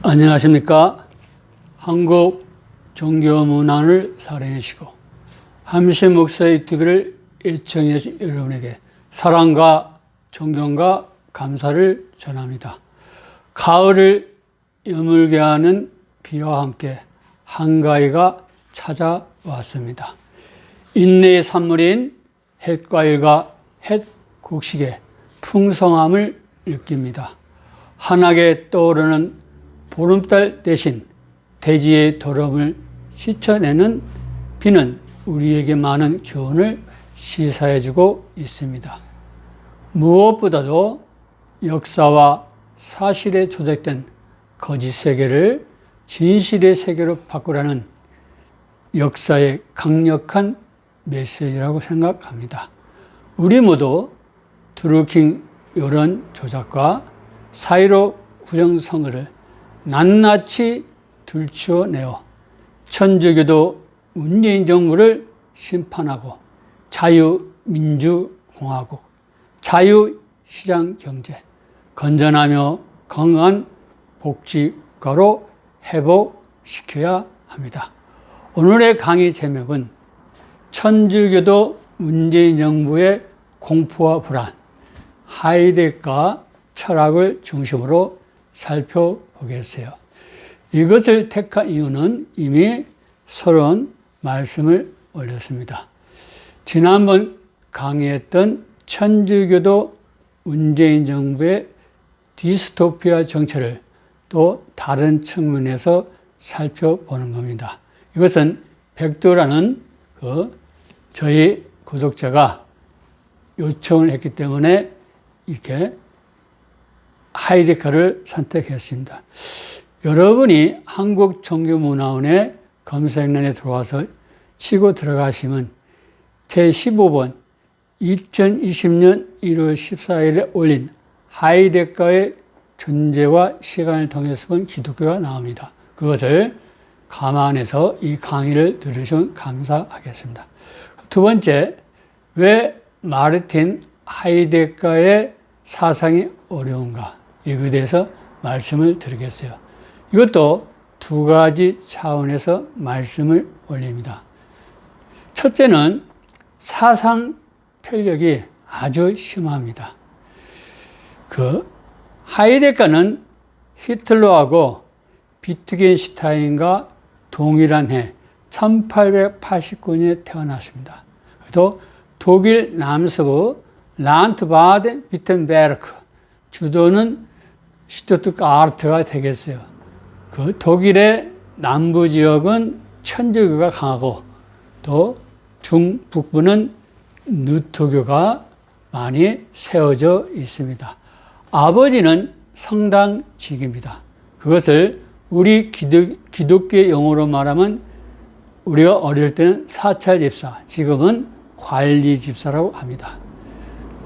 안녕하십니까. 한국 종교문화를 사랑해주시고 함신 목사의 유튜브를 애청해 주신 여러분에게 사랑과 존경과 감사를 전합니다. 가을을 여물게 하는 비와 함께 한가위가 찾아왔습니다. 인내의 산물인 햇과일과 햇곡식의 풍성함을 느낍니다. 환하게 떠오르는 보름달 대신 대지의 더러움을 씻어내는 비는 우리에게 많은 교훈을 시사해주고 있습니다. 무엇보다도 역사와 사실에 조작된 거짓 세계를 진실의 세계로 바꾸라는 역사의 강력한 메시지라고 생각합니다. 우리 모두 드루킹 여론 조작과 사이로 부정선거를 낱낱이 들추어내어 천주교도 문재인 정부를 심판하고 자유민주공화국, 자유시장경제, 건전하며 건강한 복지국가로 회복시켜야 합니다. 오늘의 강의 제목은 천주교도 문재인 정부의 공포와 불안, 하이데거 철학을 중심으로 살펴보겠어요. 이것을 택한 이유는 이미 서론 말씀을 올렸습니다. 지난번 강의했던 천주교도 문재인 정부의 디스토피아 정체를 또 다른 측면에서 살펴보는 겁니다. 이것은 백도라는 저희 구독자가 요청을 했기 때문에 이렇게 하이데거를 선택했습니다. 여러분이 한국종교문화원의 검색란에 들어와서 치고 들어가시면 제15번 2020년 1월 14일에 올린 하이데거의 존재와 시간을 통해서 본 기독교가 나옵니다. 그것을 감안해서 이 강의를 들으시면 감사하겠습니다. 두 번째, 왜 마르틴 하이데거의 사상이 어려운가? 이거에 대해서 말씀을 드리겠어요. 이것도 두 가지 차원에서 말씀을 올립니다. 첫째는 사상 편력이 아주 심합니다. 하이데거는 히틀러하고 비트겐슈타인과 동일한 해 1889년에 태어났습니다. 또 독일 남서부 란트바덴 비텐베르크, 주도는 슈투트가르트가 되겠어요. 독일의 남부 지역은 천주교가 강하고 또 중북부는 누토교가 많이 세워져 있습니다. 아버지는 성당직입니다. 그것을 우리 기독교 용어로 말하면 우리가 어릴 때는 사찰집사, 지금은 관리집사라고 합니다.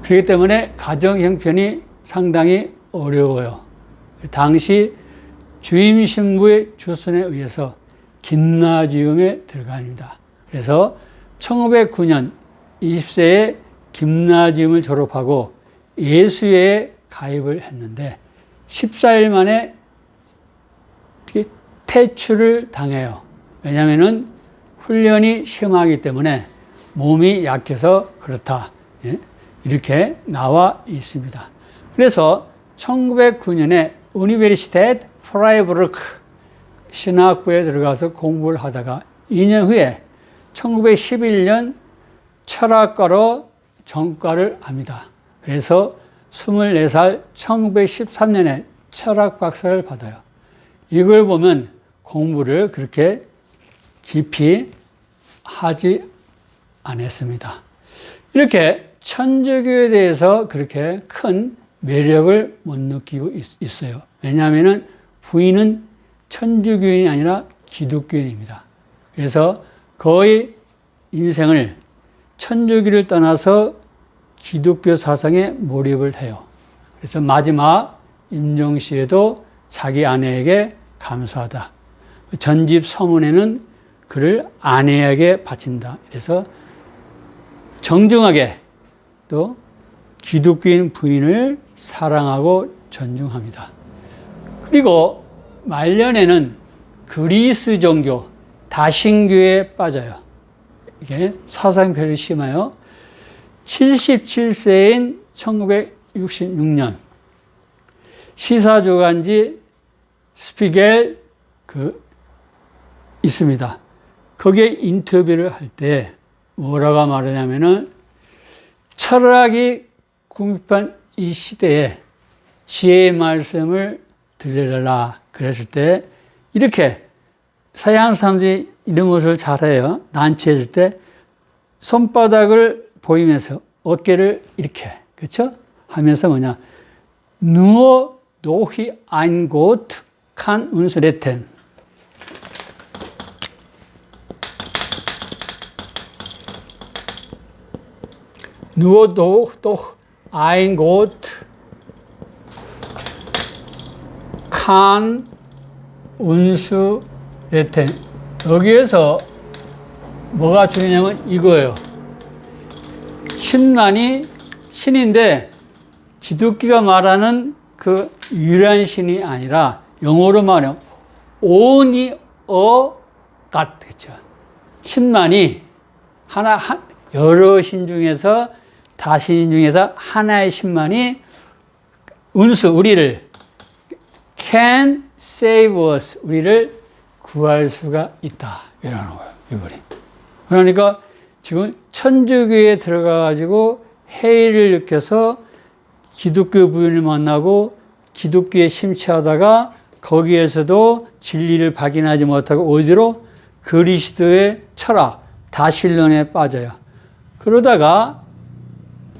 그렇기 때문에 가정 형편이 상당히 어려워요. 당시 주임 신부의 주선에 의해서 김나지움에 들어갑니다. 그래서 1909년 20세에 김나지움을 졸업하고 예수회에 가입을 했는데 14일 만에 퇴출을 당해요. 왜냐하면 훈련이 심하기 때문에 몸이 약해서 그렇다. 이렇게 나와 있습니다. 그래서 1909년에 우니베르시테트 프라이부르크 신학부에 들어가서 공부를 하다가 2년 후에 1911년 철학과로 전과를 합니다. 그래서 24살 1913년에 철학 박사를 받아요. 이걸 보면 공부를 그렇게 깊이 하지 않았습니다. 이렇게 천주교에 대해서 그렇게 큰 매력을 못 느끼고 있어요. 왜냐하면 부인은 천주교인이 아니라 기독교인입니다. 그래서 거의 인생을 천주교를 떠나서 기독교 사상에 몰입을 해요. 그래서 마지막 임종시에도 자기 아내에게 감사하다. 전집 서문에는 그를 아내에게 바친다. 그래서 정중하게 또 기독교인 부인을 사랑하고 존중합니다. 그리고 말년에는 그리스 종교, 다신교에 빠져요. 이게 사상이 별로 심해요. 77세인 1966년 시사주간지 스피겔 있습니다. 거기에 인터뷰를 할 때 뭐라고 말하냐면은 철학이 궁핍한 이 시대에 지혜의 말씀을 들려달라 그랬을 때 이렇게 서양 사람들이 이런 것을 잘해요. 난치했을 때 손바닥을 보이면서 어깨를 이렇게 그렇죠? 하면서 뭐냐 Nur durch ein Gott kann uns retten. Nur durch ein Gott kann uns retten. 여기에서 뭐가 중요하냐면 이거예요. 신만이 신인데 기독교가 말하는 그 유일한 신이 아니라 영어로 말하면 only a God 그렇죠. 신만이 여러 신 중에서 다신 중에서 하나의 신만이 우리를 can save us 우리를 구할 수가 있다 이러는 거예요. 이분이. 그러니까 지금 천주교에 들어가 가지고 해이를 느껴서 기독교 부인을 만나고 기독교에 심취하다가 거기에서도 진리를 발견하지 못하고 어디로? 그리스도의 철학, 다신론에 빠져요. 그러다가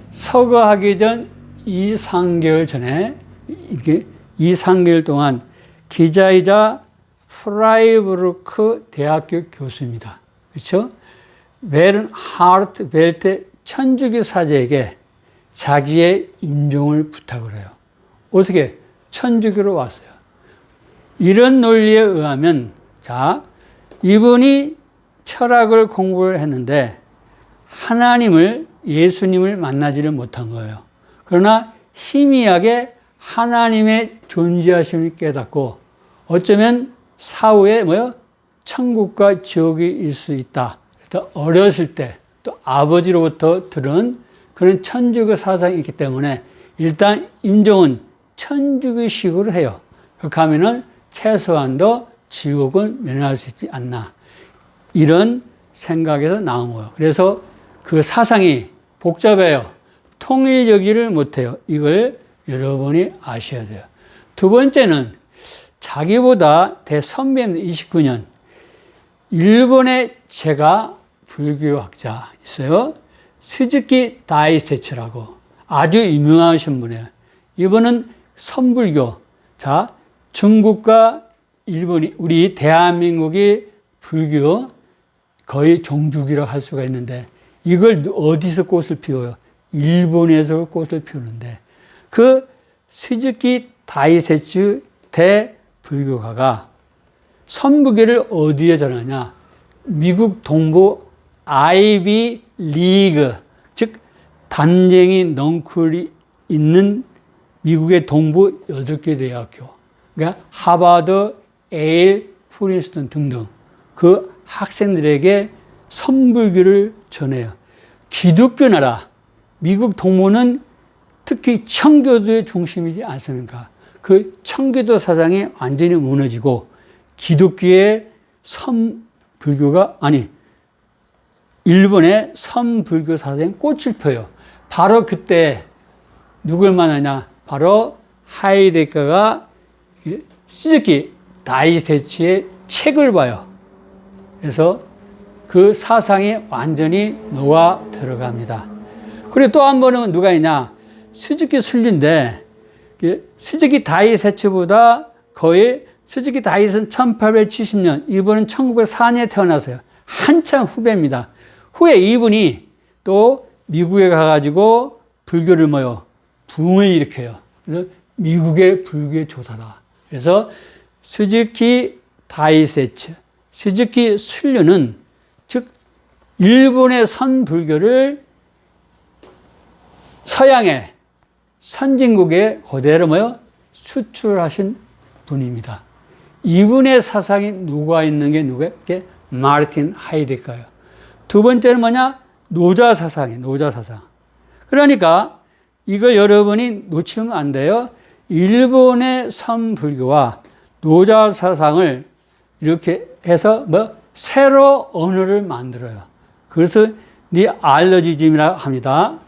서거하기 전 2, 3개월 전에 이렇게 2, 3개월 동안 기자이자 프라이부르크 대학교 교수입니다. 그렇죠? 베른하르트 벨테 천주교 사제에게 자기의 임종을 부탁을 해요. 어떻게? 천주교로 왔어요. 이런 논리에 의하면 자, 이분이 철학을 공부를 했는데 하나님을 예수님을 만나지를 못한 거예요. 그러나 희미하게 하나님의 존재하심을 깨닫고 어쩌면 사후에 천국과 지옥일 수 있다. 그래서 어렸을 때 또 아버지로부터 들은 그런 천주교 사상이 있기 때문에 일단 임종은 천주교식으로 해요. 그렇게 하면은 최소한도 지옥은 면할 수 있지 않나. 이런 생각에서 나온 거예요. 그래서 그 사상이 복잡해요. 통일되지를 못해요. 이걸 여러분이 아셔야 돼요. 두 번째는 자기보다 대선배입니다. 29년. 일본의 제가 불교학자 있어요. 스즈키 다이세츠라고 아주 유명하신 분이에요. 이분은 선불교. 자, 중국과 일본이, 우리 대한민국이 불교 거의 종주기라고 할 수가 있는데 이걸 어디서 꽃을 피워요? 일본에서 꽃을 피우는데 그 스즈키 다이세츠 대불교가가 선불교를 어디에 전하냐? 미국 동부 아이비 리그, 즉 단쟁이 넝쿨이 있는 미국의 동부 8개 대학교, 그러니까 하버드, 예일, 프린스턴 등등 그 학생들에게 선불교를 전해요. 기독교 나라, 미국 동부는 특히 청교도의 중심이지 않습니까? 그 청교도 사상이 완전히 무너지고 기독교의 선불교가 일본의 선불교 사상이 꽃을 펴요. 바로 그때 누굴 만나냐? 바로 하이데거가 스즈키 다이세치의 책을 봐요. 그래서 그 사상이 완전히 녹아 들어갑니다. 그리고 또 한 번은 누가 있냐? 스즈키 순리인데 스즈키 다이세츠보다 거의 스즈키 다이세츠는 1870년, 이분은 1904년에 태어나서요. 한참 후배입니다. 후에 이분이 또 미국에 가가지고 불교를 붐을 일으켜요. 그래서 미국의 불교의 조사다. 그래서 스즈키 다이세츠, 스즈키 순류는 즉 일본의 선불교를 서양의 선진국에 그대로 수출하신 분입니다. 이분의 사상이 누가 있는 게 누구예요? 그게 마르틴 하이데거예요. 두 번째는 뭐냐? 노자 사상이에요. 노자 사상. 그러니까 이걸 여러분이 놓치면 안 돼요. 일본의 선불교와 노자 사상을 이렇게 해서 새로 언어를 만들어요. 그래서 니알러지즘이라고 합니다.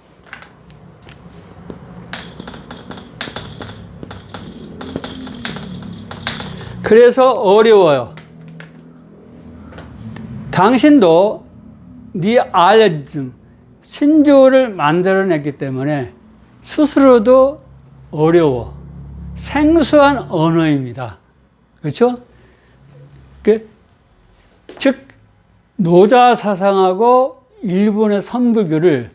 그래서 어려워요. 당신도 니알러지즘, 신조어를 만들어냈기 때문에 스스로도 어려워. 생소한 언어입니다. 그렇죠? 즉 노자 사상하고 일본의 선불교를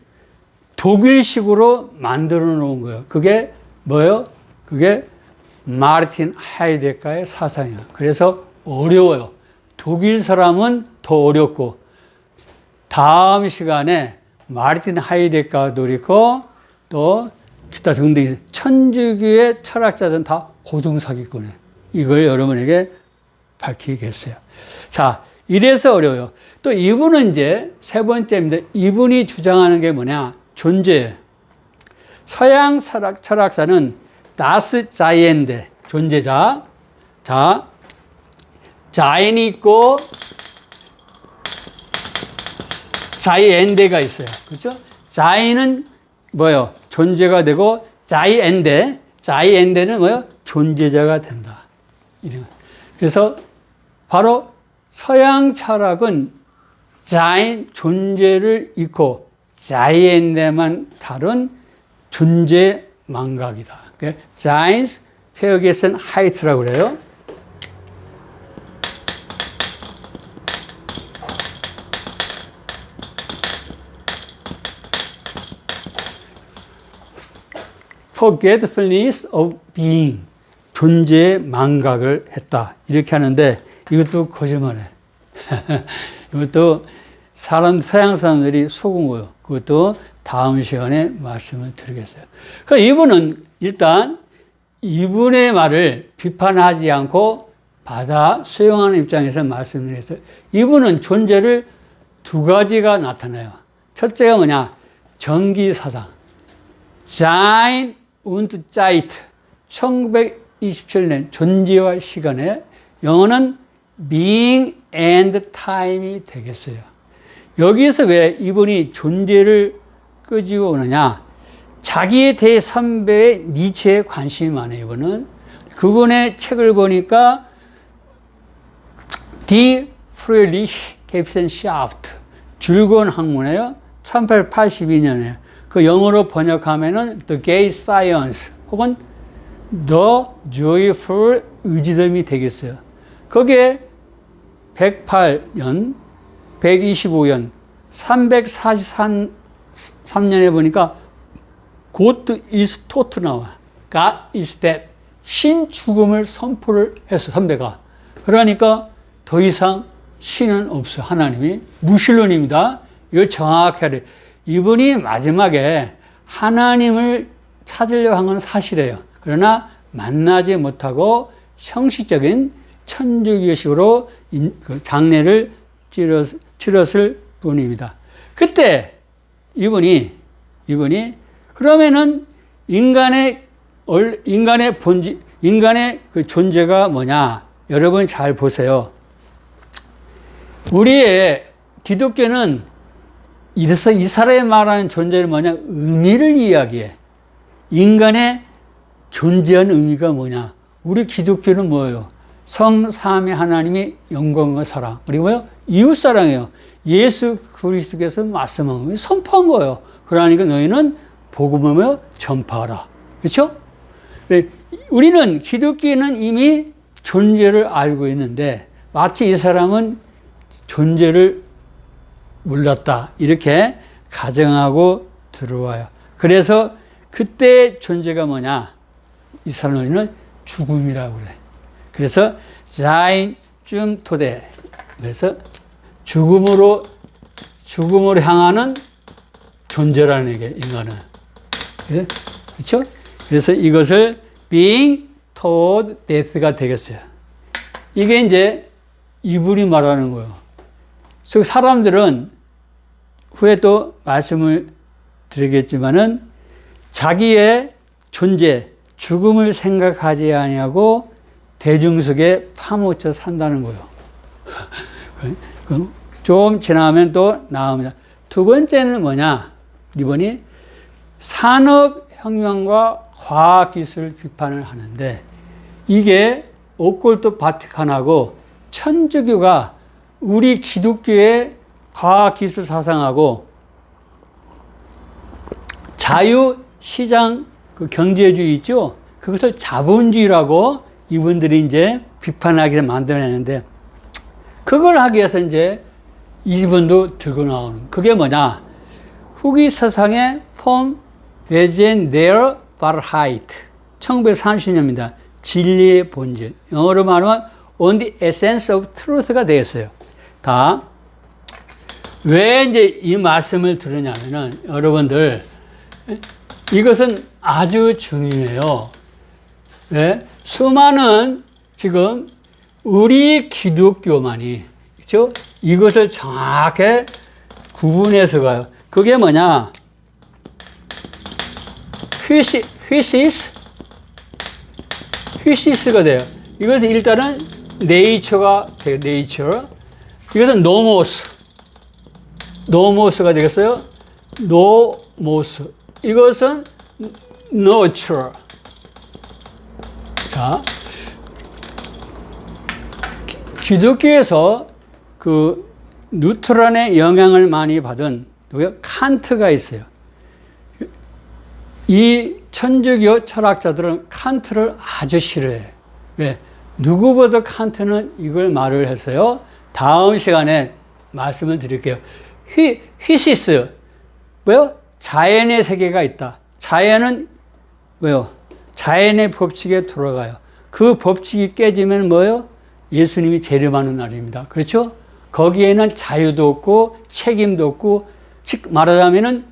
독일식으로 만들어 놓은 거예요. 그게 뭐예요? 그게 마르틴 하이데거의 사상이에요. 그래서 어려워요. 독일 사람은 더 어렵고, 다음 시간에 마르틴 하이데거도 있고 또 기타 등등 천주교의 철학자들은 다 고등사기꾼이에요. 이걸 여러분에게 밝히겠어요. 자, 이래서 어려워요. 또 이분은 이제 세 번째입니다. 이분이 주장하는 게 뭐냐? 존재예요. 서양 철학사는 다스 자이엔데, 존재자. 자, 자인이 있고 자이엔데가 있어요. 그렇죠? 자인은 뭐요? 존재가 되고, 자이엔데는 뭐요? 존재자가 된다. 그래서 바로 서양 철학은 자인, 존재를 잃고 자이엔데만 다룬 존재 망각이다. 자인스 페어게슨 하이트라고 그래요. forgetfulness of being, 존재의 망각을 했다. 이렇게 하는데 이것도 거짓말해. 이것도 서양 사람들이 속은 거예요. 그것도 다음 시간에 말씀을 드리겠어요. 그러니까 이분은 일단 이분의 말을 비판하지 않고 받아 수용하는 입장에서 말씀을 했어요. 이분은 존재를 두 가지가 나타나요. 첫째가 뭐냐? 정기사상. Sein und Zeit. 1927년 존재와 시간에 영어는 being and time이 되겠어요. 여기에서 왜 이분이 존재를 끄지고 오느냐? 자기에 대해 선배의 니체에 관심이 많아요. 이분은 그분의 책을 보니까 Die Fröhlichkeitschaft, 즐거운 학문이에요. 1882년에 그 영어로 번역하면은 The Gay Science 혹은 The Joyful Wisdom이 되겠어요. 거기에 108년, 125년, 343년에 보니까 God is taught 나와. God is dead. 신 죽음을 선포를 했어, 선배가. 그러니까 더 이상 신은 없어, 하나님이. 무신론입니다. 이걸 정확히 하래. 이분이 마지막에 하나님을 찾으려고 한 건 사실이에요. 그러나 만나지 못하고 형식적인 천주교식으로 장례를 치렀을 뿐입니다. 그때 이분이 그러면은 인간의 본질, 인간의 그 존재가 뭐냐? 여러분 잘 보세요. 우리의 기독교는 이래서 이 사람이 말하는 존재는 뭐냐? 의미를 이야기해. 인간의 존재한 의미가 뭐냐? 우리 기독교는 뭐예요? 성삼위 하나님의 영광과 사랑. 그리고 뭐요? 이웃사랑이에요. 예수 그리스도께서 말씀한 거예요. 선포한 거예요. 그러니까 너희는 복음을 전파하라. 그렇죠? 우리는 기독교는 이미 존재를 알고 있는데 마치 이 사람은 존재를 몰랐다. 이렇게 가정하고 들어와요. 그래서 그때의 존재가 뭐냐? 이 사람은 죽음이라고 그래. 그래서 자인 쯤 토대. 그래서 죽음으로 향하는 존재라는 얘기예요, 인간은. 그렇죠? 그래서 이것을 being toward death가 되겠어요. 이게 이제 이분이 말하는 거예요. 그래서 사람들은 후에 또 말씀을 드리겠지만은 자기의 존재, 죽음을 생각하지 아니하고 대중 속에 파묻혀 산다는 거예요. 좀 지나면 또 나옵니다. 두 번째는 뭐냐? 이번이 산업혁명과 과학기술 비판을 하는데 이게 오컬트 바티칸하고 천주교가 우리 기독교의 과학기술 사상하고 자유시장 그 경제주의 있죠? 그것을 자본주의라고 이분들이 이제 비판하게 만들어내는데 그걸 하기 위해서 이제 이분도 들고 나오는 그게 뭐냐? 후기 서상의 폼 베젠 데어 바르하이트 1930년입니다. 진리의 본질. 영어로 말하면 on the essence of truth가 되었어요. 다. 왜 이제 이 말씀을 들으냐면은 여러분들 이것은 아주 중요해요. 왜? 수많은 지금 우리 기독교만이 그렇죠? 이것을 정확하게 구분해서 가요. 그게 뭐냐? 휘시스가 돼요. 이것은 일단은 네이처가 돼요. 네이처. 이것은 노모스가 되겠어요. 노모스. 이것은 nurture. 자, 기독교에서 그 뉴트론의 영향을 많이 받은 칸트가 있어요. 이 천주교 철학자들은 칸트를 아주 싫어해요. 왜? 누구보다 칸트는 이걸 말을 해서요. 다음 시간에 말씀을 드릴게요. 휘시스. 왜요? 자연의 세계가 있다. 자연은 왜요? 자연의 법칙에 돌아가요. 그 법칙이 깨지면 뭐예요? 예수님이 재림하는 날입니다. 그렇죠? 거기에는 자유도 없고 책임도 없고 즉 말하자면은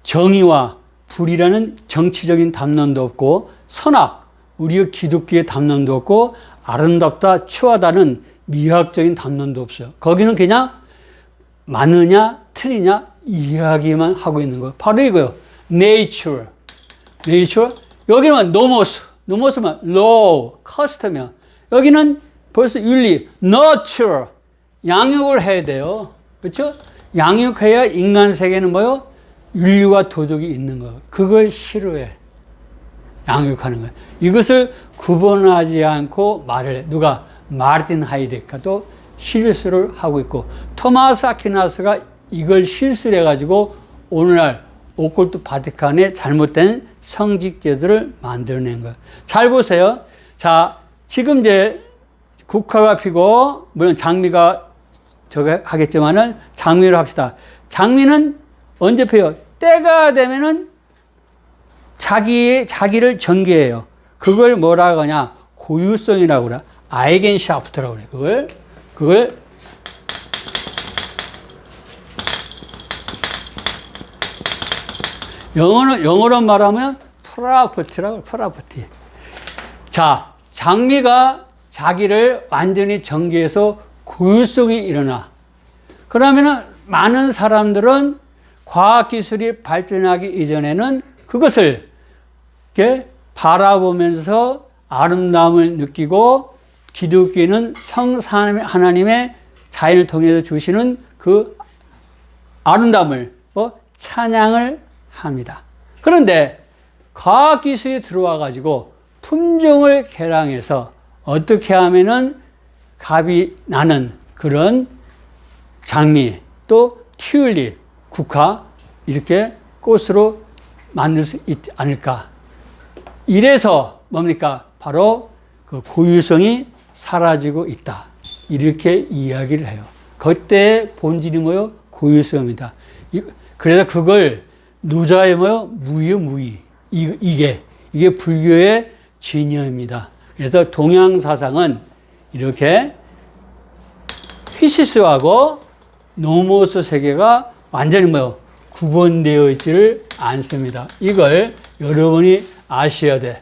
정의와 불이라는 정치적인 담론도 없고 선악, 우리의 기독교의 담론도 없고 아름답다, 추하다는 미학적인 담론도 없어요. 거기는 그냥 맞느냐, 틀리냐 이야기만 하고 있는 거예요. 바로 이거요. nature. 여기는 노모스면 law, custom이야. 여기는 벌써 윤리, nurture. 양육을 해야 돼요. 그렇죠? 양육해야 인간 세계는 뭐요? 윤리와 도덕이 있는 거예요. 그걸 싫어해. 양육하는 거예요. 이것을 구분하지 않고 말을 해. 누가? 마르틴 하이데거도 실수를 하고 있고 토마스 아퀴나스가 이걸 실수를 해가지고 오늘날 오컬트 바티칸의 잘못된 성직제도를 만들어낸 거예요. 잘 보세요. 자, 지금 이제 국화가 피고 물론 장미가 저거 하겠지만은 장미를 합시다. 장미는 언제 펴요? 때가 되면은 자기를 전개해요. 그걸 뭐라고 하냐? 고유성이라고 그래. 아이겐샤프트라고 그래. 그걸 영어로 말하면 프라퍼티라고 그래. 프라퍼티. 자, 장미가 자기를 완전히 전개해서 고유성이 일어나. 그러면은 많은 사람들은 과학기술이 발전하기 이전에는 그것을 이렇게 바라보면서 아름다움을 느끼고 기독교는 하나님의 자연을 통해서 주시는 그 아름다움을 찬양을 합니다. 그런데 과학기술이 들어와 가지고 품종을 개량해서 어떻게 하면은 값이 나는 그런 장미 또 튤립, 국화 이렇게 꽃으로 만들 수 있지 않을까. 이래서 뭡니까? 바로 그 고유성이 사라지고 있다. 이렇게 이야기를 해요. 그때의 본질이 뭐요? 고유성입니다. 그래서 그걸 노자의 뭐요? 무의. 이게 불교의 진여입니다. 그래서 동양 사상은 이렇게 휘시스하고 노모스 세계가 완전히 뭐요? 구분되어 있지를 않습니다. 이걸 여러분이 아셔야 돼.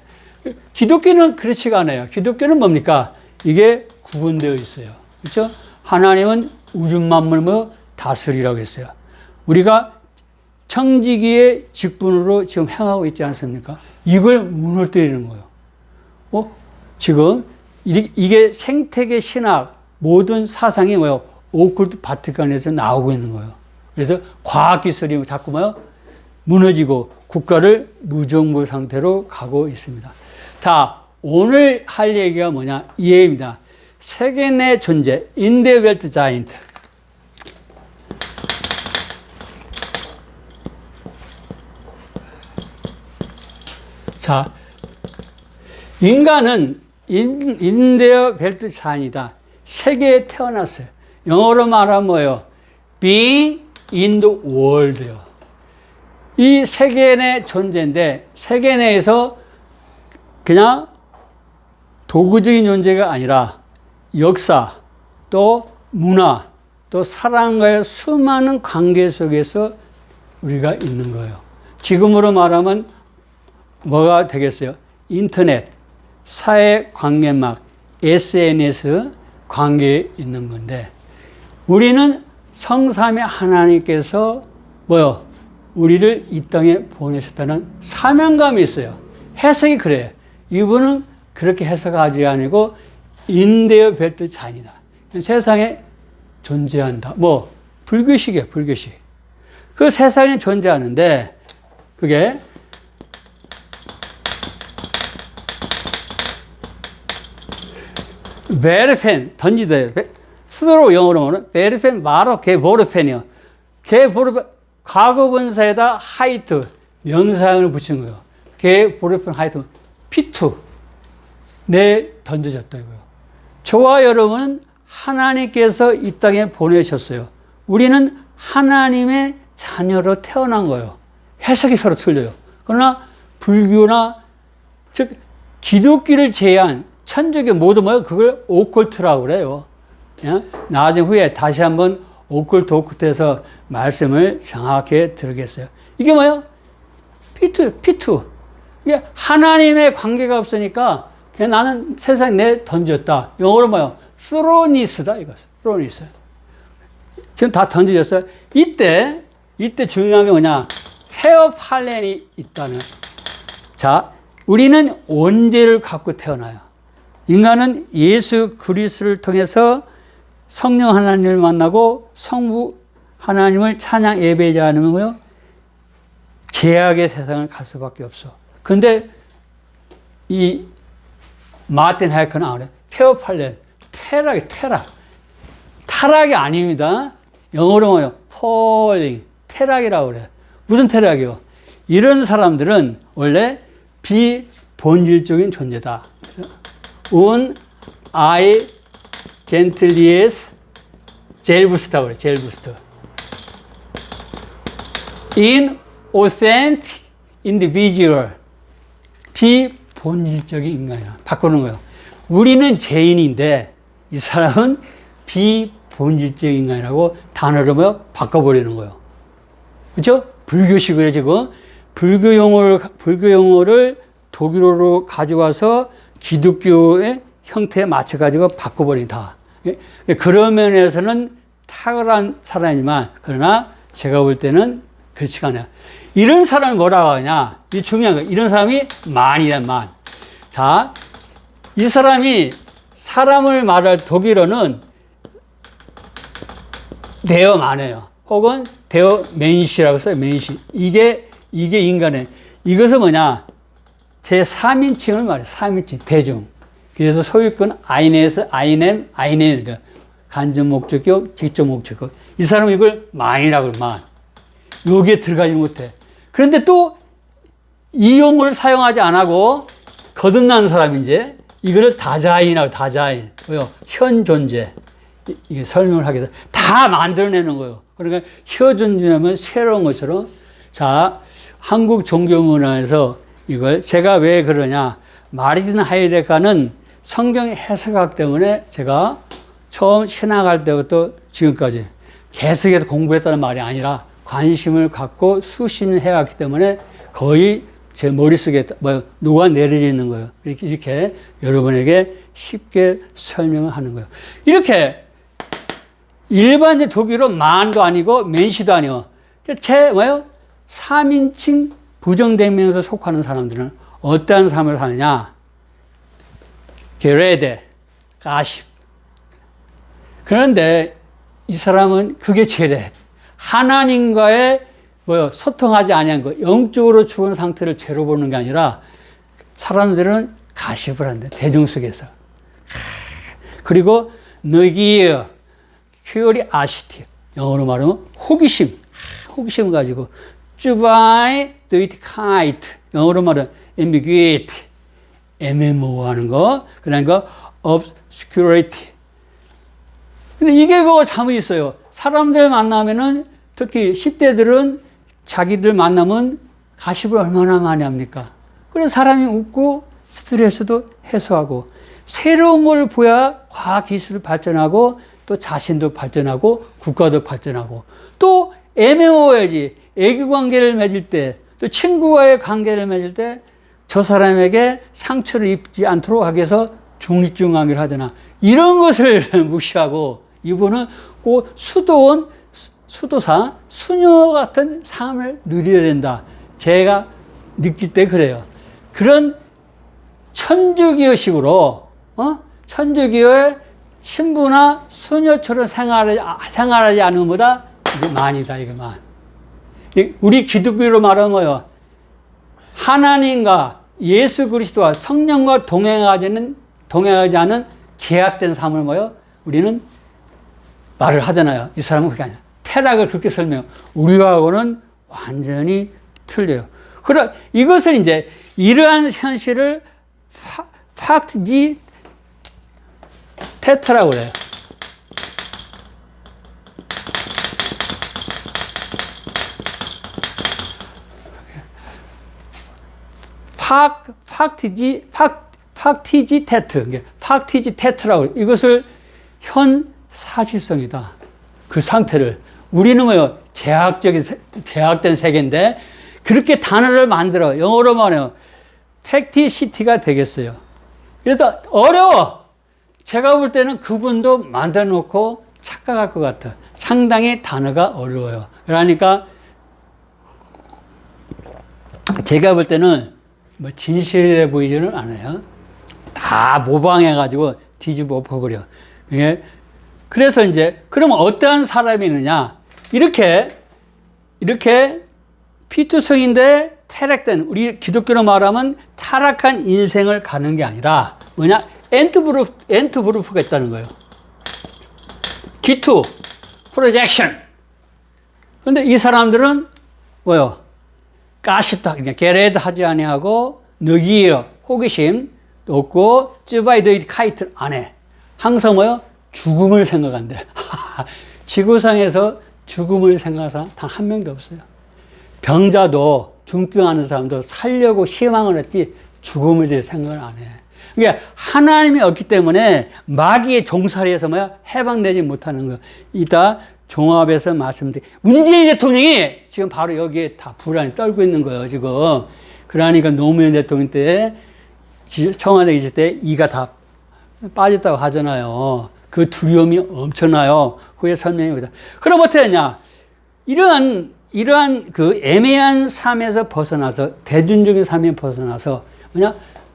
기독교는 그렇지가 않아요. 기독교는 뭡니까? 이게 구분되어 있어요. 그렇죠? 하나님은 우주 만물을 다스리라고 했어요. 우리가 청지기의 직분으로 지금 행하고 있지 않습니까? 이걸 무너뜨리는 거예요. 지금 이게 생태계 신학 모든 사상이 뭐예요? 오컬트 바티칸에서 나오고 있는 거예요. 그래서 과학기술이 자꾸 무너지고 국가를 무정부 상태로 가고 있습니다. 자, 오늘 할 얘기가 뭐냐? 이 얘기입니다. 세계 내 존재, in the world giant. 자, 인간은 in the world giant이다. 세계에 태어났어요. 영어로 말하면 뭐예요? being in the world요. 이 세계 내 존재인데, 세계 내에서 그냥 도구적인 존재가 아니라 역사, 또 문화, 또 사람과의 수많은 관계 속에서 우리가 있는 거예요. 지금으로 말하면 뭐가 되겠어요? 인터넷, 사회관계막, SNS 관계에 있는 건데, 우리는 성삼위 하나님께서 우리를 이 땅에 보내셨다는 사명감이 있어요. 해석이 그래요. 이분은 그렇게 해석하지 아니고 인데어 벨트 잔이다. 세상에 존재한다. 불교식이에요, 불교식. 그 세상에 존재하는데, 그게 베르펜, 던지다. 스스로 영어로 말하면 베르펜 마로 게보르펜이요. 게보르펜, 과거분사에다 하이트, 명사형을 붙인 거예요. 게보르펜 하이트, 피투. 던져졌다 이거요. 저와 여러분은 하나님께서 이 땅에 보내셨어요. 우리는 하나님의 자녀로 태어난 거예요. 해석이 서로 틀려요. 그러나 불교나 즉 기독교를 제한 천주교 모두 그걸 오컬트라고 그래요. 나중에 후에 다시 한번 오컬트에서 말씀을 정확히 들으겠어요. 이게 뭐예요? 피투. 이게 하나님의 관계가 없으니까 그냥 나는 세상에 던졌다. 영어로 스로니스다 이거. 스로니스. 지금 다 던져졌어요. 이때 중요한 게 뭐냐? 페어팔렌이 있다는. 자, 우리는 원죄를 갖고 태어나요. 인간은 예수 그리스도를 통해서 성령 하나님을 만나고 성부 하나님을 찬양 예배하지 않으면 죄악의 세상을 갈 수밖에 없어. 근데 이 마틴 하이크는 안 그래. 페어팔렌, 타락이 아닙니다. 영어로 falling, 타락이라고 그래. 무슨 타락이요? 이런 사람들은 원래 비본질적인 존재다. 운 아이 겐틀리에스 젤부스트라고 그래. 젤부스트. in authentic individual. 비본질적인 인간이라 바꾸는 거예요. 우리는 죄인인데 이 사람은 비본질적인 인간이라고 단어로 바꿔버리는 거예요. 그렇죠? 불교식으로 지금 불교 용어를 독일어로 가져와서 기독교의 형태에 맞춰가지고 바꿔버린다. 그런 면에서는 탁월한 사람이지만, 그러나 제가 볼 때는 그렇지가 않아요. 이런 사람을 뭐라고 하냐? 이 중요한 거. 이런 사람이 만이란 만. 자, 이 사람이 사람을 말할 독일어는 데어 만이에요. 혹은 데어 맨시라고 써요. 맨시. 이게 인간의. 이것은 뭐냐? 제 3인칭을 말해요. 3인칭. 대중. 그래서 소유권 아이네스, 아이넴, 아이넨. 간접 목적격, 직접 목적격. 이 사람은 이걸 만이라고 그래요. 만. 여기에 들어가지 못해. 그런데 또 이 용어를 사용하지 안 하고 거듭난 사람인지 이거를 다자인하고 다자인. 왜요? 현 존재. 이게 설명을 하기 위해서 다 만들어내는 거예요. 그러니까 현 존재하면 새로운 것처럼. 자, 한국 종교 문화에서 이걸 제가 왜 그러냐. 마르틴 하이데거는 성경 해석학 때문에 제가 처음 신학할 때부터 지금까지 계속해서 공부했다는 말이 아니라 관심을 갖고 수십 년 해왔기 때문에 거의 제 머릿속에 녹아 내려져 있는 거예요. 이렇게 여러분에게 쉽게 설명을 하는 거예요. 이렇게 일반적 독일어 만도 아니고 맨시도 아니고 제 3인칭 부정대명에서 속하는 사람들은 어떠한 삶을 사느냐? 게레데, 가십. 그런데 이 사람은 그게 죄래. 하나님과의 소통하지 아니한 거, 영적으로 죽은 상태를 죄로 보는 게 아니라 사람들은 가십을 한대, 대중 속에서. 그리고 너기에 큐리 아시티, 영어로 말하면 호기심, 호기심을 가지고 쭈바이 드이트카이트, 영어로 말하면 ambiguity, 애매모호하는 거, 그러니까 obscurity. 근데 이게 뭐가 잘못 있어요. 사람들 만나면은 특히 10대들은 자기들 만나면 가십을 얼마나 많이 합니까? 그래서 사람이 웃고 스트레스도 해소하고 새로운 걸 보야 과학기술이 발전하고 또 자신도 발전하고 국가도 발전하고 또 애매모호해야지. 애교관계를 맺을 때 또 친구와의 관계를 맺을 때 저 사람에게 상처를 입지 않도록 하기 위해서 중립중앙을 하잖아. 이런 것을 무시하고 이분은 꼭 수도사, 수녀 같은 삶을 누려야 된다. 제가 느낄 때 그래요. 그런 천주교식으로, 천주교의 신부나 수녀처럼 생활하지 않은 것보다 이게 만이다, 이게 만. 우리 기독교로 말하면 뭐요? 하나님과 예수 그리스도와 성령과 동행하지 않은 제약된 삶을 뭐요? 우리는 말을 하잖아요. 이 사람은 그게 아니야. 태락을 그렇게 설명해요. 우리하고는 완전히 틀려요. 그럼 이것을 이제 이러한 현실을 팍트지 테트라고 그래요. 팍티지 테트, 팍티지 테트라고 그래요. 이것을 현 사실성이다. 그 상태를. 우리는 뭐요? 제약된 세계인데, 그렇게 단어를 만들어. 영어로 말해요. 팩티시티가 되겠어요. 그래서 어려워. 제가 볼 때는 그분도 만들어 놓고 착각할 것 같아. 상당히 단어가 어려워요. 그러니까, 제가 볼 때는 진실해 보이지는 않아요. 다 모방해가지고 뒤집어 엎어버려. 그래서 이제, 그러면 어떠한 사람이 있느냐? 이렇게 피투성인데 타락된, 우리 기독교로 말하면 타락한 인생을 가는 게 아니라, 뭐냐? 엔트브루프가 있다는 거예요. 기투, 프로젝션. 근데 이 사람들은 뭐요? 가십다. 그냥 게레드 하지 아니하고, 너기여, 호기심 없고, 쯔바이드이 카이트 안 해. 항상 뭐요? 죽음을 생각한대. 지구상에서 죽음을 생각하는 사람 단 한 명도 없어요. 병자도, 중병하는 사람도 살려고 희망을 했지, 죽음에 대해 생각을 안 해. 그러니까 하나님이 없기 때문에 마귀의 종살이에서 뭐야? 해방되지 못하는 거. 이따 종합해서 말씀드린 문재인 대통령이 지금 바로 여기에 다 불안이 떨고 있는 거예요, 지금. 그러니까 노무현 대통령 때, 청와대에 있을 때 이가 다 빠졌다고 하잖아요. 그 두려움이 엄청나요. 후에 설명해 보자. 그럼 어떻게 하냐? 이러한 그 애매한 삶에서 벗어나서, 대중적인 삶에 벗어나서, 뭐냐?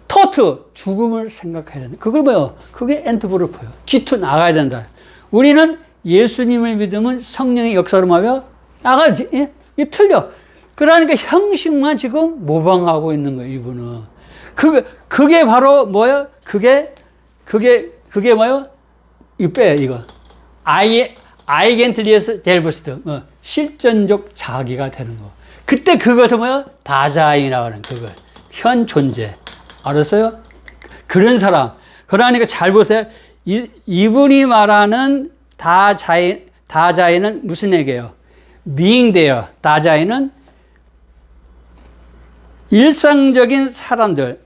토트, 죽음을 생각해야 된다. 그걸 뭐요? 그게 엔트브루프예요. 기투 나가야 된다. 우리는 예수님을 믿으면 성령의 역사로 말하면 나가야지. 예? 이게 틀려. 그러니까 형식만 지금 모방하고 있는 거예요, 이분은. 그게 바로 뭐예요? 그게 뭐예요? 이거 빼요, 이거. 아이겐틀리에스 델브스트. 실존적 자기가 되는 거. 그때 그것을 뭐예요? 다자인이라고 하는 그거. 현 존재. 알았어요? 그런 사람. 그러니까 잘 보세요. 이분이 말하는 다자인은 무슨 얘기예요? being there. 다자인은 일상적인 사람들.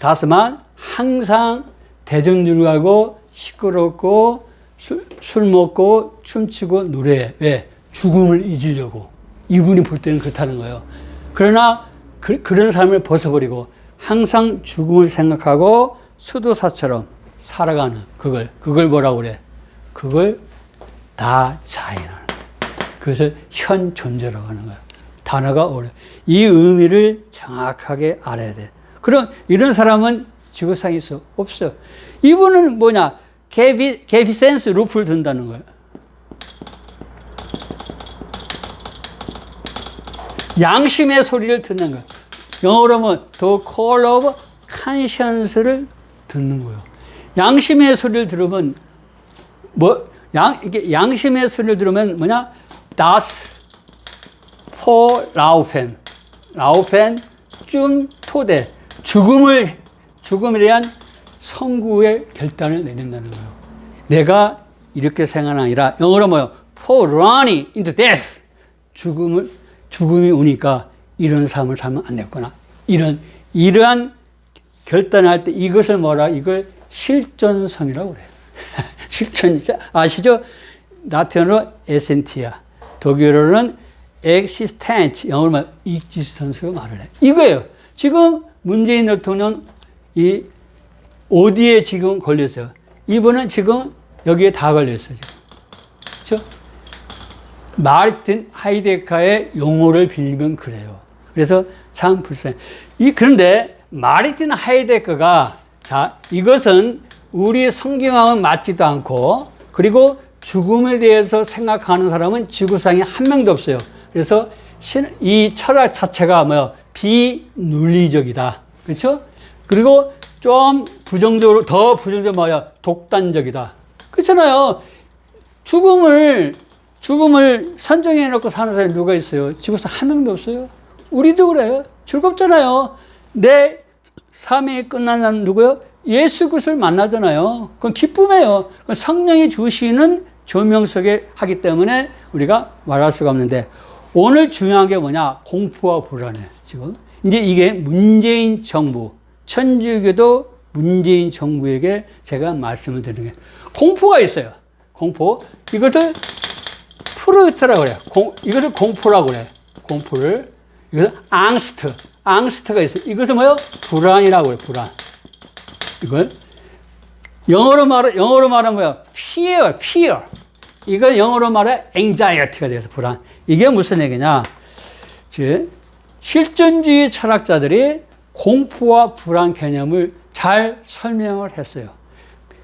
다스만 항상 대중들하고 시끄럽고 술 먹고 춤추고 노래해. 왜? 죽음을 잊으려고. 이분이 볼 때는 그렇다는 거예요. 그러나 그런 삶을 벗어버리고 항상 죽음을 생각하고 수도사처럼 살아가는 그걸 뭐라고 그래? 그걸 다자이라는 거야. 그것을 현 존재라고 하는 거야. 단어가 어려. 이 의미를 정확하게 알아야 돼. 그럼 이런 사람은 지구상에 있어? 없어요. 이분은 뭐냐? 게피센스 루프를 든다는 거예요. 양심의 소리를 듣는 거예요. 영어로 하면 the call of conscience를 듣는 거예요. 양심의 소리를 들으면 이게 양심의 소리를 들으면 뭐냐? Das Vorlaufen, 좀 토대, 죽음에 대한 선구의 결단을 내린다는 거예요. 내가 이렇게 생각하는 아니라 영어로 뭐요? For running into death. 죽음이 오니까 이런 삶을 살면 안 됐구나. 이러한 결단을 할 때 이것을 이걸 실존성이라고 그래요. 실존, 아시죠? 라틴어로 에센티아, 독일어로는 existence, 영어로 existence가 말을 해. 이거예요. 지금 문재인 대통령 어디에 지금 걸렸어요? 이분은 지금 여기에 다 걸렸어요. 그렇죠? 마르틴 하이데거의 용어를 빌리면 그래요. 그래서 참 불쌍해. 그런데 마르틴 하이데거가 이것은 우리 성경하고는 맞지도 않고 그리고 죽음에 대해서 생각하는 사람은 지구상에 한 명도 없어요. 그래서 이 철학 자체가 비논리적이다. 그렇죠? 그리고 좀 더 부정적으로 독단적이다. 그렇잖아요. 죽음을 선정해 놓고 사는 사람이 누가 있어요? 지구상 한 명도 없어요. 우리도 그래요. 즐겁잖아요. 내 삶이 끝나는 누구요? 예수 그리스도를 만나잖아요. 그건 기쁨이에요. 성령이 주시는 조명 속에 하기 때문에 우리가 말할 수가 없는데 오늘 중요한 게 뭐냐? 공포와 불안해. 지금 이제 이게 문재인 정부, 천주교도 문재인 정부에게 제가 말씀을 드리는 게 공포가 있어요. 공포. 이것을 프로이트라고 그래요. 이것을 공포라고 그래. 공포를. 이것을 앙스트가 있어요. 이것을 불안이라고 그래. 불안. 이걸 영어로 말하면 fear. 이건 영어로 말해 anxiety가 돼서 불안. 이게 무슨 얘기냐? 즉 실존주의 철학자들이 공포와 불안 개념을 잘 설명을 했어요.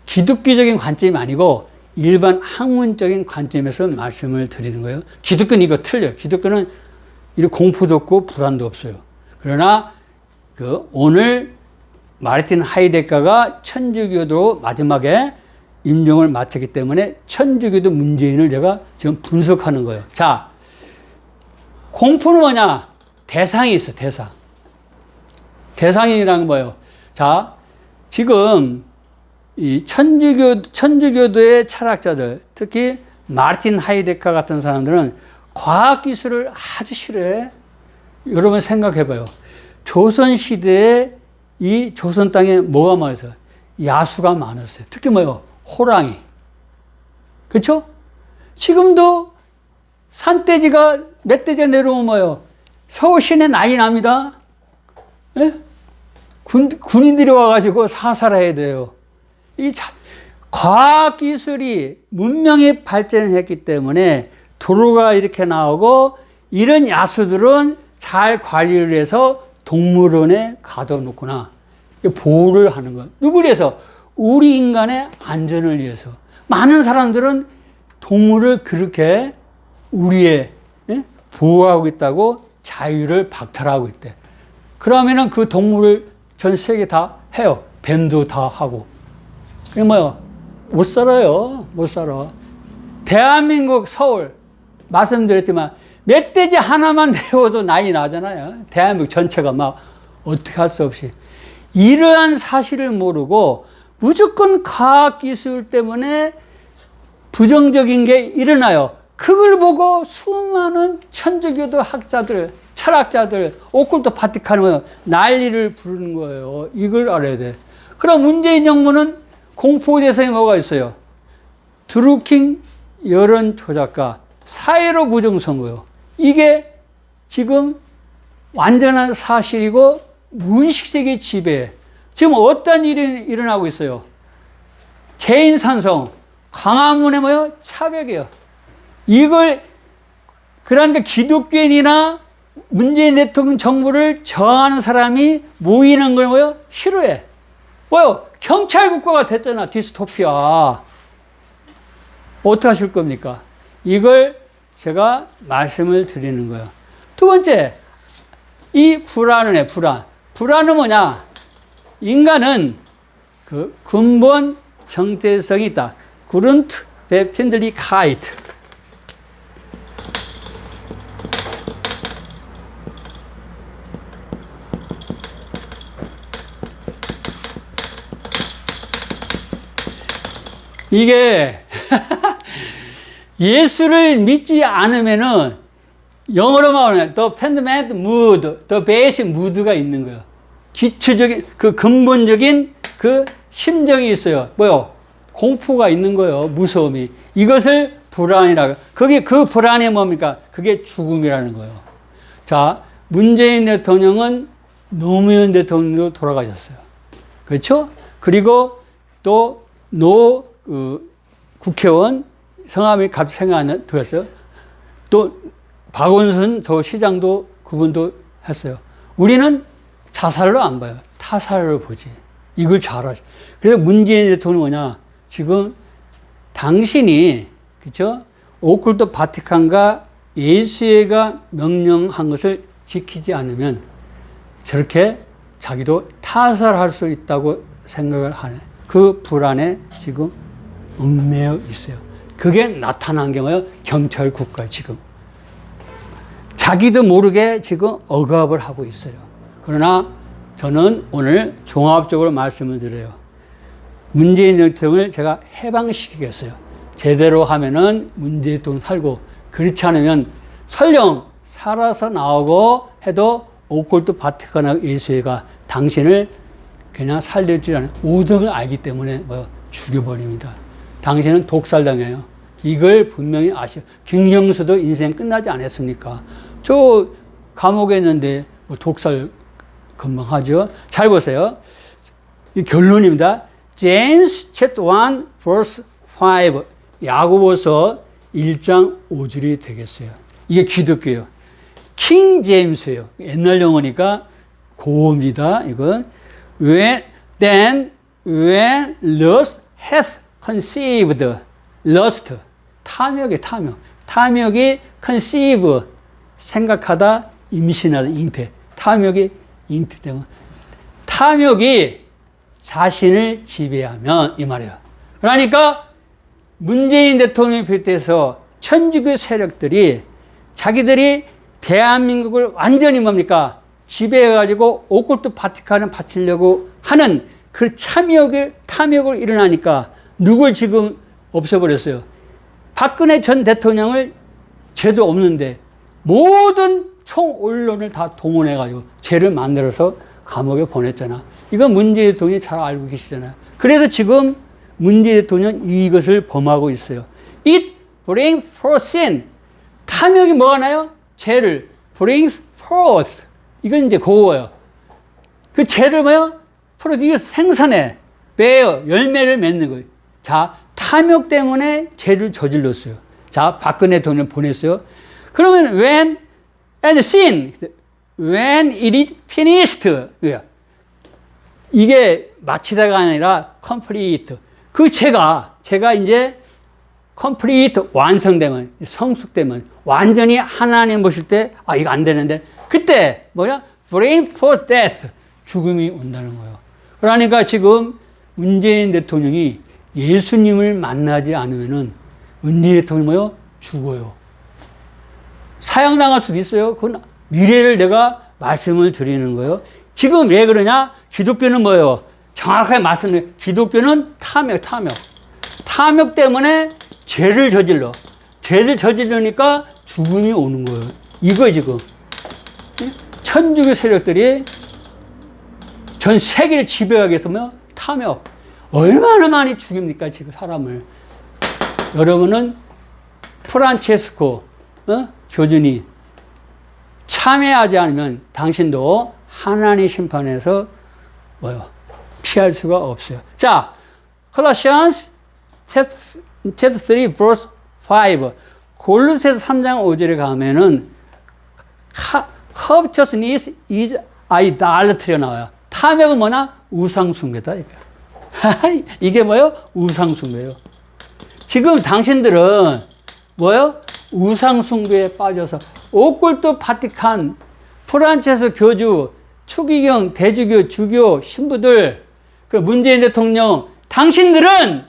기독교적인 관점이 아니고 일반 학문적인 관점에서 말씀을 드리는 거예요. 기독교는 이거 틀려요. 기독교는 이런 공포도 없고 불안도 없어요. 그러나 오늘 마르틴 하이데거가 천주교도 마지막에 임종을 마쳤기 때문에 천주교도 문재인을 제가 지금 분석하는 거예요. 자, 공포는 뭐냐? 대상이 있어, 대상. 대상이라는 건 뭐예요? 자, 지금 이 천주교도의 철학자들, 특히 마르틴 하이데거 같은 사람들은 과학기술을 아주 싫어해. 여러분 생각해봐요. 조선시대에 이 조선 땅에 뭐가 많았어요? 야수가 많았어요. 특히 호랑이. 그렇죠? 지금도 산돼지가 멧돼지가 내려오면 서울 시내 난리 납니다. 예? 군인들이 와가지고 사살해야 돼요. 과학기술이 문명이 발전했기 때문에 도로가 이렇게 나오고 이런 야수들은 잘 관리를 해서 동물원에 가둬놓구나. 보호를 하는 거예요. 누구를 위해서? 우리 인간의 안전을 위해서. 많은 사람들은 동물을 그렇게 우리의 보호하고 있다고 자유를 박탈하고 있대. 그러면은 그 동물을 전 세계 다 해요. 뱀도 다 하고. 그게 못 살아요. 못 살아. 대한민국 서울 말씀드렸지만 멧돼지 하나만 내려오도 난리 나잖아요. 대한민국 전체가 어떻게 할 수 없이. 이러한 사실을 모르고 무조건 과학기술 때문에 부정적인 게 일어나요. 그걸 보고 수많은 천주교도 학자들, 철학자들, 오컬트 바티칸은 난리를 부르는 거예요. 이걸 알아야 돼. 그럼 문재인 정부는 공포 대상이 뭐가 있어요? 드루킹 여론조작과 사회로 부정선거요. 이게 지금 완전한 사실이고 무의식 세계 지배. 지금 어떤 일이 일어나고 있어요? 재인산성, 광화문에 뭐요? 차벽이요. 이걸 그러니까 기독교인이나 문재인 대통령 정부를 저항하는 사람이 모이는 걸 뭐요? 싫어해. 뭐요? 경찰 국가가 됐잖아. 디스토피아. 어떻게 하실 겁니까? 이걸 제가 말씀을 드리는 거예요. 두 번째, 이 불안은 불안. 불안은 뭐냐? 인간은 그 근본 정체성이 있다. Grund Befindlichkeit. 이게 예수를 믿지 않으면은 영어로 말하면 the fundamental mood, the basic mood가 있는 거예요. 기초적인 그 근본적인 그 심정이 있어요. 뭐요? 공포가 있는 거예요. 무서움이. 이것을 불안이라고. 그게 그 불안이 뭡니까? 그게 죽음이라는 거예요. 자, 문재인 대통령은 노무현 대통령도 돌아가셨어요. 그렇죠? 그리고 또 국회의원 성함이 갑자기 생각 안 들었어요. 또 박원순 저 시장도 그분도 했어요. 우리는 자살로 안 봐요. 타살로 보지. 이걸 잘 하죠. 그래서 문재인 대통령이 뭐냐? 지금 당신이 그렇죠? 오컬트 바티칸과 예수회가 명령한 것을 지키지 않으면 저렇게 자기도 타살할 수 있다고 생각을 하네. 그 불안에 지금 얽매여 있어요. 그게 나타난 게 뭐예요? 경찰 국가에 지금. 자기도 모르게 지금 억압을 하고 있어요. 그러나 저는 오늘 종합적으로 말씀을 드려요. 문재인 대통령을 제가 해방시키겠어요. 제대로 하면은 문재인 대통령 살고, 그렇지 않으면 설령 살아서 나오고 해도 오컬트 바티칸하고 예수회가 당신을 그냥 살려주지 않아요. 모든 걸 알기 때문에 죽여버립니다. 당신은 독살당해요. 이걸 분명히 아시오. 김경수도 인생 끝나지 않았습니까? 저 감옥에 있는데 독살 금방 하죠. 잘 보세요. 이 결론입니다. James chapter 1 verse 5 야고보서 1장 5절이 되겠어요. 이게 기독교예요. 킹 제임스예요. 옛날 영어니까 고입니다. 이건 then when lust hath conceived lust 탐욕이 conceive 생각하다 임신하다 잉태 탐욕이 잉태되면 탐욕이 자신을 지배하면 이 말이에요. 그러니까 문재인 대통령을 비롯해서 천주교 세력들이 자기들이 대한민국을 완전히 뭡니까? 지배해가지고 오컬트 바티칸을 바치려고 하는 그 탐욕을 일어나니까 누굴 지금 없애버렸어요. 박근혜 전 대통령을 죄도 없는데 모든 총언론을 다 동원해가지고 죄를 만들어서 감옥에 보냈잖아. 이건 문재인 대통령이 잘 알고 계시잖아요. 그래서 지금 문재인 대통령은 이것을 범하고 있어요. It brings forth sin. 탐욕이 뭐가 나요? 죄를 bring forth. 이건 이제 고어예요. 그 죄를 뭐요? produce 생산해. bear 열매를 맺는 거예요. 자, 탐욕 때문에 죄를 저질렀어요. 자, 박근혜 대통령 보냈어요. 그러면 when and sin when it is finished. 이게 마치다가 아니라 complete. 그 죄가 이제 complete 완성되면 성숙되면 완전히 하나님 보실 때 이거 안 되는데 그때 bring forth death 죽음이 온다는 거예요. 그러니까 지금 문재인 대통령이 예수님을 만나지 않으면은 문재인 대통령이 죽어요. 사형당할 수도 있어요. 그건 미래를 내가 말씀을 드리는 거예요. 지금 왜 그러냐? 기독교는 뭐예요? 정확하게 말씀드려요. 기독교는 탐욕 때문에 죄를 저지르니까 죽음이 오는 거예요. 이거 지금 천주교 세력들이 전 세계를 지배하기 위해서 탐욕 얼마나 많이 죽입니까 지금 사람을. 여러분은 프란체스코 교주님 참여하지 않으면 당신도 하나님의 심판에서 피할 수가 없어요. 자, Colossians chapter 3 verse 5. 골로새서 3장 5절에 가면은 covetousness is idolatry가 나와요. 탐욕은 뭐냐? 우상숭배다. 이게 뭐예요? 우상숭배예요. 지금 당신들은 우상숭배에 빠져서 오컬트 바티칸, 프란체스 교주, 추기경, 대주교, 주교, 신부들, 그 문재인 대통령, 당신들은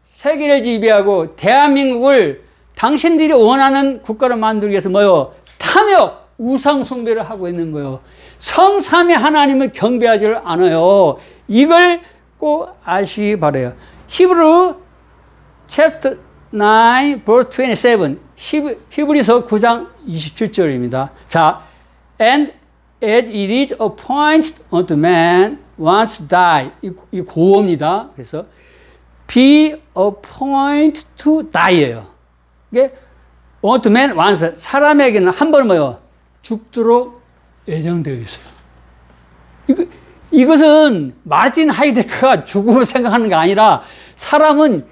세계를 지배하고 대한민국을 당신들이 원하는 국가를 만들기 위해서 탐욕, 우상숭배를 하고 있는 거예요. 성삼위 하나님을 경배하지 않아요. 이걸 꼭 아시기 바라요. 히브리 chapter 9 verse 27. 히브리서 9장 27절입니다. 자, and as it is appointed unto man once to die. 이 고어입니다. 그래서 be appointed to die예요. 이게 unto man once. 사람에게는 한 번 죽도록 예정되어 있어요. 이것은 마르틴 하이데크가 죽음을 생각하는 게 아니라 사람은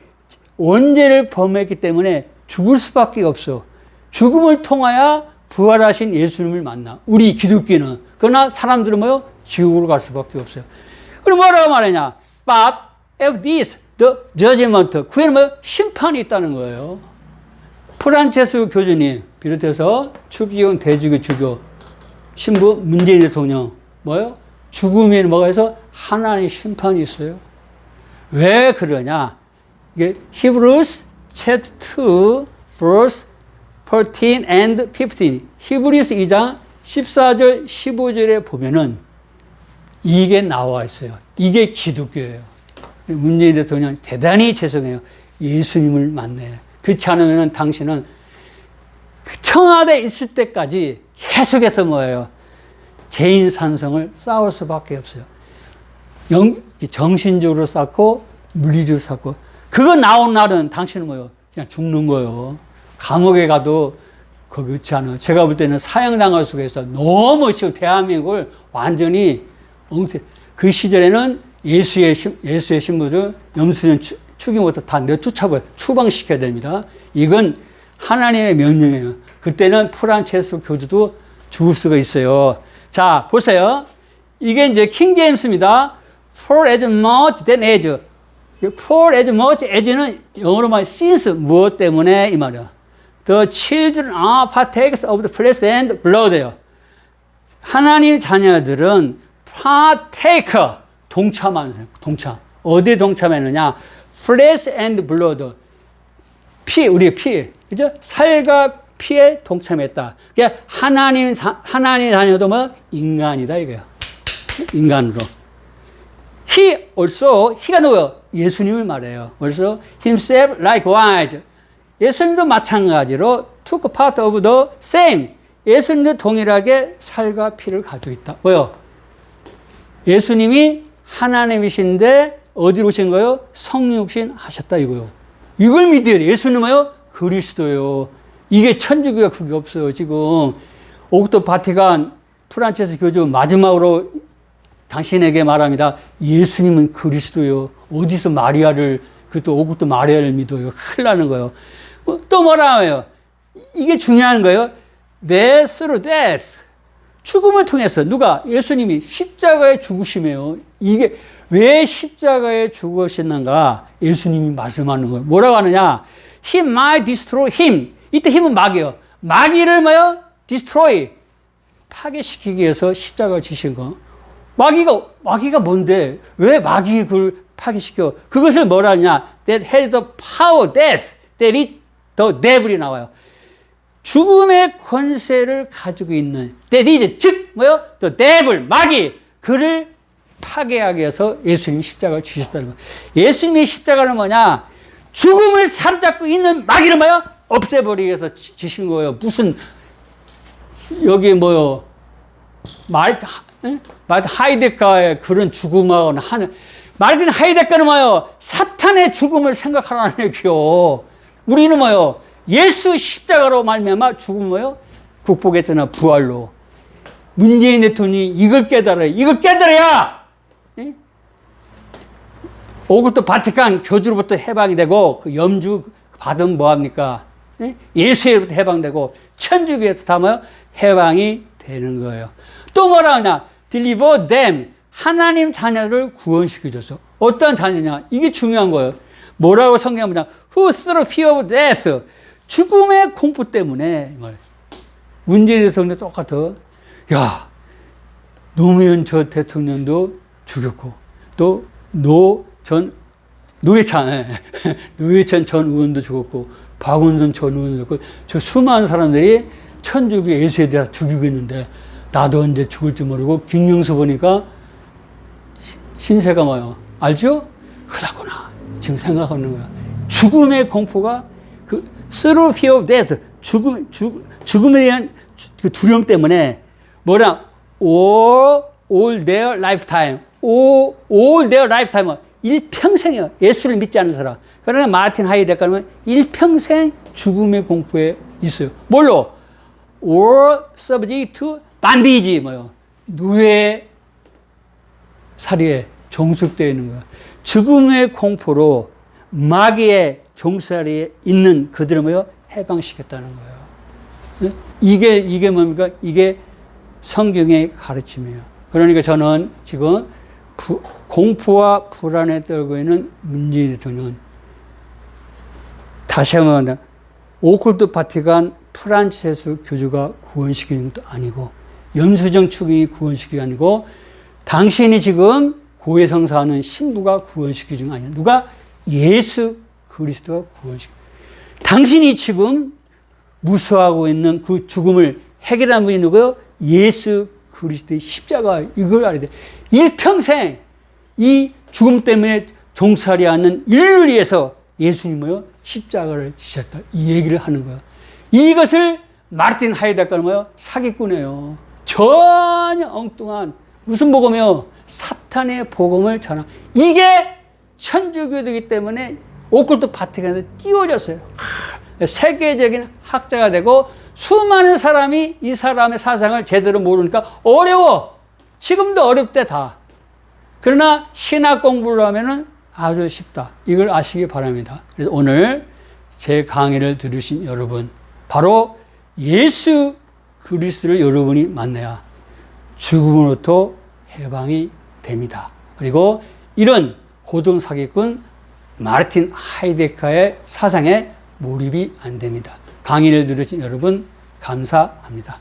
원죄를 범했기 때문에 죽을 수밖에 없어. 죽음을 통하여 부활하신 예수님을 만나. 우리 기독교는. 그러나 사람들은 지옥으로 갈 수밖에 없어요. 그럼 뭐라고 말하냐? But of this, the judgment. 그에는 심판이 있다는 거예요. 프란체스 교주님 비롯해서 추기경, 대주교, 주교, 신부, 문재인 대통령. 죽음에는 뭐가 있어? 하나님의 심판이 있어요. 왜 그러냐? 이게 히브리스 chapter 2 verse 14 and 15. 히브리스 2장 14절 15절에 보면은 이게 나와 있어요. 이게 기독교예요. 문재인 대통령 대단히 죄송해요. 예수님을 만나요. 그렇지 않으면 당신은 청와대에 있을 때까지 계속해서 죄인 산성을 쌓을 수밖에 없어요. 정신적으로 쌓고 물리적으로 쌓고 그거 나온 날은 당신은 그냥 죽는 거예요. 감옥에 가도 거기 그렇지 않아요. 제가 볼 때는 사형당할 수가 있어요. 너무 지금 대한민국을 완전히 그 시절에는 예수의 신부들 염소년 추기부터 다 내쫓아버려요. 추방시켜야 됩니다. 이건 하나님의 명령이에요. 그때는 프란체스 교주도 죽을 수가 있어요. 자, 보세요. 이게 이제 킹제임스입니다. For as much then as. For as much as는 영어로 말 since 무엇 때문에 이 말이야. The children are partakers of the flesh and blood예요. 하나님 자녀들은 partaker 동참하는 사람. 동참. 어디에 동참했느냐? flesh and blood. 피, 우리의 피. 그죠? 살과 피에 동참했다. 그러니까 하나님 자녀도 인간이다 이거예요. 인간으로. He also, he가 누구예요? 예수님을 말해요. 그래서 himself likewise. 예수님도 마찬가지로 took part of the same. 예수님도 동일하게 살과 피를 가지고 있다. 예수님이 하나님이신데 어디로 오신 거예요? 성육신 하셨다 이거요. 이걸 믿어야 돼. 예수님은 그리스도요. 이게 천주교가 그게 없어요. 지금 오크토 바티칸 프란체스 교주 마지막으로 당신에게 말합니다. 예수님은 그리스도요. 어디서 마리아를 그것도 오크토 마리아를 믿어요. 큰일 나는 거예요. 또 뭐라 해요? 이게 중요한 거예요. through death. 죽음을 통해서 누가? 예수님이 십자가에 죽으시며요. 이게 왜 십자가에 죽으셨는가? 예수님이 말씀하는 거예요. 뭐라고 하느냐? He might destroy him. 이때 힘은 마귀요. 마귀를 destroy. 파괴시키기 위해서 십자가를 지신 거. 마귀가 뭔데? 왜 마귀 그걸 파괴시켜? 그것을 뭐라 하냐? That has the power, death. That is the devil이 나와요. 죽음의 권세를 가지고 있는 that is 즉 the devil 마귀 그를 파괴하기 위해서 예수님이 십자가를 지셨다는 거예요. 예수님의 십자가는 뭐냐? 죽음을 사로잡고 있는 마귀를 없애버리기 위해서 지신 거예요. 무슨 여기 마르틴 하이데커의 그런 죽음하고는 마르틴 하이데커는 사탄의 죽음을 생각하라는 얘기요. 우리는 예수 십자가로 말미암아 죽음 극복했잖아. 부활로. 문재인 대통령이 이걸 깨달아요. 이걸 깨달아야 예? 오kultu 바티칸 교주로부터 해방이 되고 그 염주 받으면 뭐합니까? 예? 예수로부터 해방되고 천주교에서 다 뭐요? 해방이 되는 거예요. 또 뭐라 하냐? deliver them. 하나님 자녀를 구원시켜줬어. 어떤 자녀냐? 이게 중요한 거예요. 뭐라고 성경하면 who through fear of death. 죽음의 공포 때문에 문재인 대통령 똑같아. 야, 노무현 저 대통령도 죽였고 또 노회찬 전 의원도 죽었고 박원순 전 의원도 죽었고 저 수많은 사람들이 천주교 예수에 대해 죽이고 있는데 나도 언제 죽을지 모르고 김영수 보니까 신세가 뭐요? 알죠? 그러구나. 지금 생각하는 거야. 죽음의 공포가 그 through fear of death 죽음에 대한 그 두려움 때문에 뭐라 all their lifetime all their lifetime 일평생이요. 예수를 믿지 않는 사람. 그러나 마틴 하이데거는 일평생 죽음의 공포에 있어요. 뭘로? all subject to bondage 뭐요? 노예 살이에 종속되어 있는 거야. 죽음의 공포로 마귀의 종살이에 있는 그들을 뭐요? 해방시켰다는 거예요. 이게 뭡니까? 이게 성경의 가르침이에요. 그러니까 저는 지금 공포와 불안에 떨고 있는 문재인 대통령은 다시 한번 한다. 오쿨트 바티칸 프란치스코 교주가 구원시키는 것도 아니고 염수정 추기이 구원시키는 게 아니고 당신이 지금 고해성사하는 신부가 구원시키는 게 아니야. 누가? 예수 그리스도가 구원시켜. 당신이 지금 무수하고 있는 그 죽음을 해결한 분이 누구요? 예수 그리스도의 십자가. 이걸 알아야 돼. 일평생 이 죽음 때문에 종살이 않는 인류를 위해서 예수님이요 십자가를 지셨다. 이 얘기를 하는 거야. 이것을 마르틴 하이데거는 뭐요? 사기꾼이에요. 전혀 엉뚱한 무슨 복음이요? 사탄의 복음을 전하. 이게 천주교이기 때문에 오쿨트 바티칸에서 띄워졌어요. 세계적인 학자가 되고 수많은 사람이 이 사람의 사상을 제대로 모르니까 어려워. 지금도 어렵대 다. 그러나 신학 공부를 하면은 아주 쉽다. 이걸 아시기 바랍니다. 그래서 오늘 제 강의를 들으신 여러분, 바로 예수 그리스도를 여러분이 만나야 죽음으로부터 해방이 됩니다. 그리고 이런 고등사기꾼 마르틴 하이데거의 사상에 몰입이 안 됩니다. 강의를 들으신 여러분 감사합니다.